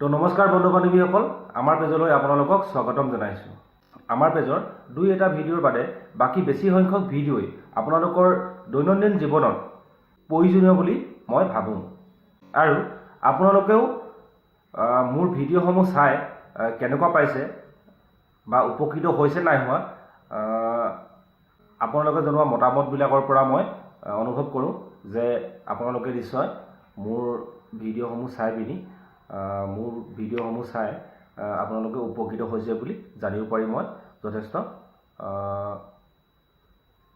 তো নমস্কাৰ বন্ধু বান্ধৱীসকল, আমাৰ পেজলৈ আপোনালোকক স্বাগতম জনাইছোঁ। আমাৰ পেজৰ দুই এটা ভিডিঅ'ৰ বাদে বাকী বেছি সংখ্যক ভিডিঅ'ই আপোনালোকৰ দৈনন্দিন জীৱনত প্ৰয়োজনীয় বুলি মই ভাবোঁ। আৰু আপোনালোকেও মোৰ ভিডিঅ'সমূহ চাই কেনেকুৱা পাইছে বা উপকৃত হৈছে নাই হোৱা আপোনালোকে জনোৱা মতামতবিলাকৰ পৰা মই অনুভৱ কৰোঁ যে আপোনালোকে নিশ্চয় মোৰ ভিডিঅ'সমূহ চাই পিনি মোৰ ভিডিঅ'সমূহ চাই আপোনালোকে উপকৃত হৈছে বুলি জানিব পাৰি মই যথেষ্ট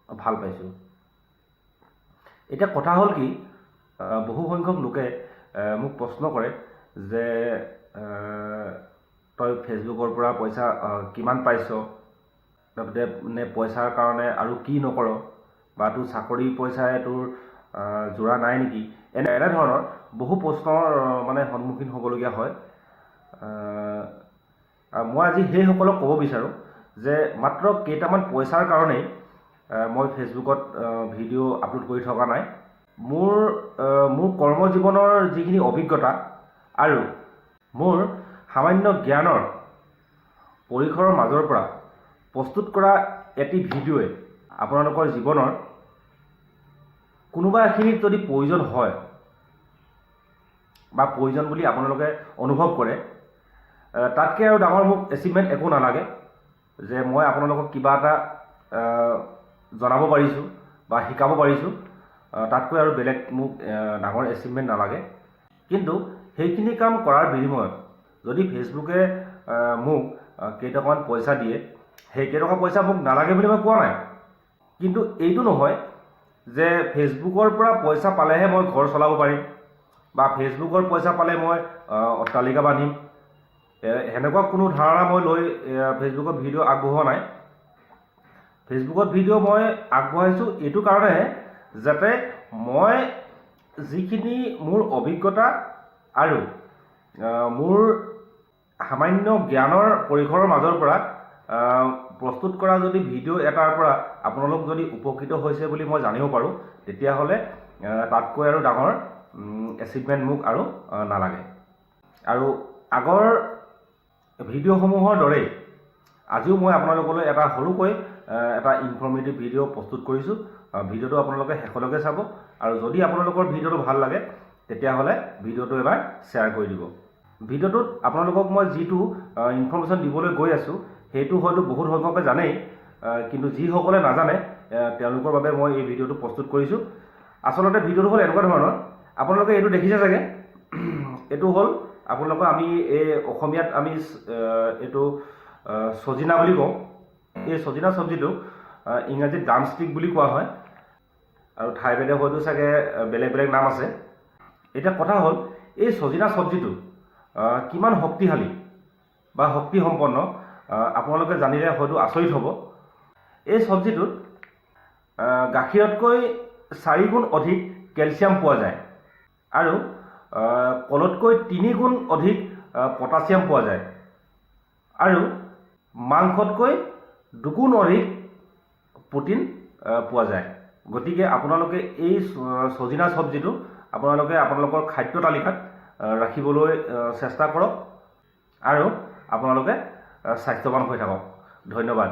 ভাল পাইছোঁ। এতিয়া কথা হ'ল কি, বহু সংখ্যক লোকে মোক প্ৰশ্ন কৰে যে তই ফেচবুকৰ পৰা পইচা কিমান পাইছ, তাৰপিছতে নে পইচাৰ কাৰণে আৰু কি নকৰ, বা তোৰ চাকৰি পইচাই তোৰ জোৰা নাই নেকি, এনেধৰণৰ বহু প্ৰশ্নৰ সন্মুখীন হ'বলগীয়া হয়। মই আজি সেইসকলক ক'ব বিচাৰোঁ যে মাত্ৰ কেইটামান পইচাৰ কাৰণেই মই ফেচবুকত ভিডিঅ' আপলোড কৰি থকা নাই। মোৰ কৰ্মজীৱনৰ যিখিনি অভিজ্ঞতা আৰু মোৰ সামান্য জ্ঞানৰ পৰিসৰৰ মাজৰ পৰা প্ৰস্তুত কৰা এটি ভিডিঅ'ই আপোনালোকৰ জীৱনৰ কোনোবা এখিনিত যদি প্ৰয়োজন হয় বা প্ৰয়োজন বুলি আপোনালোকে অনুভৱ কৰে, তাতকৈ আৰু ডাঙৰ মোক এচিভমেণ্ট একো নালাগে যে মই আপোনালোকক কিবা এটা জনাব পাৰিছোঁ বা শিকাব পাৰিছোঁ। তাতকৈ আৰু বেলেগ মোক ডাঙৰ এচিভমেণ্ট নালাগে। কিন্তু সেইখিনি কাম কৰাৰ বিনিময়ত যদি ফেচবুকে মোক কেইটকামান পইচা দিয়ে, সেই কেইটকা পইচা মোক নালাগে বুলি মই কোৱা নাই। কিন্তু এইটো নহয় যে ফেচবুকৰ পৰা পইচা পালেহে মই ঘৰ চলাব পাৰিম বা ফেচবুকৰ পইচা পালে মই অট্টালিকা বান্ধিম, সেনেকুৱা কোনো ধাৰণা মই লৈ ফেচবুকত ভিডিঅ' আগবঢ়োৱা নাই। ফেচবুকত ভিডিঅ' মই আগবঢ়াইছোঁ এইটো কাৰণেহে যাতে মই যিখিনি মোৰ অভিজ্ঞতা আৰু মোৰ সামান্য জ্ঞানৰ পৰিসৰৰ মাজৰ পৰা প্ৰস্তুত কৰা যদি ভিডিঅ' এটাৰ পৰা আপোনালোক যদি উপকৃত হৈছে বুলি মই জানিব পাৰোঁ, তেতিয়াহ'লে তাতকৈ আৰু ডাঙৰ এচিভমেণ্ট মোক আৰু নালাগে। আৰু আগৰ ভিডিঅ'সমূহৰ দৰেই আজিও মই আপোনালোকলৈ এটা সৰুকৈ এটা ইনফৰ্মেটিভ ভিডিঅ' প্ৰস্তুত কৰিছোঁ। ভিডিঅ'টো আপোনালোকে শেষলৈকে চাব, আৰু যদি আপোনালোকৰ ভিডিঅ'টো ভাল লাগে তেতিয়াহ'লে ভিডিঅ'টো এবাৰ শ্বেয়াৰ কৰি দিব। ভিডিঅ'টোত আপোনালোকক মই যিটো ইনফৰ্মেশ্যন দিবলৈ গৈ আছোঁ সেইটো হয়তো বহুত সংখ্যকে জানেই, কিন্তু যিসকলে নাজানে তেওঁলোকৰ বাবে মই এই ভিডিঅ'টো প্ৰস্তুত কৰিছোঁ। আচলতে ভিডিঅ'টো হ'ল এনেকুৱা ধৰণৰ, আপোনালোকে এইটো দেখিছে চাগে, এইটো হ'ল আপোনালোকৰ আমি এই অসমীয়াত আমি এইটো ছজিনা বুলি কওঁ। এই ছজিনা চব্জিটো ইংৰাজীত ড্ৰামষ্টিক বুলি কোৱা হয়, আৰু ঠাই ভেদে হয়তো চাগে বেলেগ বেলেগ নাম আছে। এতিয়া কথা হ'ল এই ছজিনা চব্জিটো কিমান শক্তিশালী বা শক্তিসম্পন্ন আপোনালোকে জানিলে হয়তো আচৰিত হ'ব। এই চব্জিটোত গাখীৰতকৈ 4 গুণ অধিক কেলছিয়াম পোৱা যায় আৰু কলতকৈ 3 গুণ অধিক পটাছিয়াম পোৱা যায়, আৰু মাংসতকৈ 2 গুণ অধিক প্ৰটিন পোৱা যায়। গতিকে আপোনালোকে এই ছজিনা চব্জিটো আপোনালোকৰ খাদ্য তালিকাত ৰাখিবলৈ চেষ্টা কৰক আৰু আপোনালোকে স্বাস্থ্যৱান হৈ থাকক। ধন্যবাদ।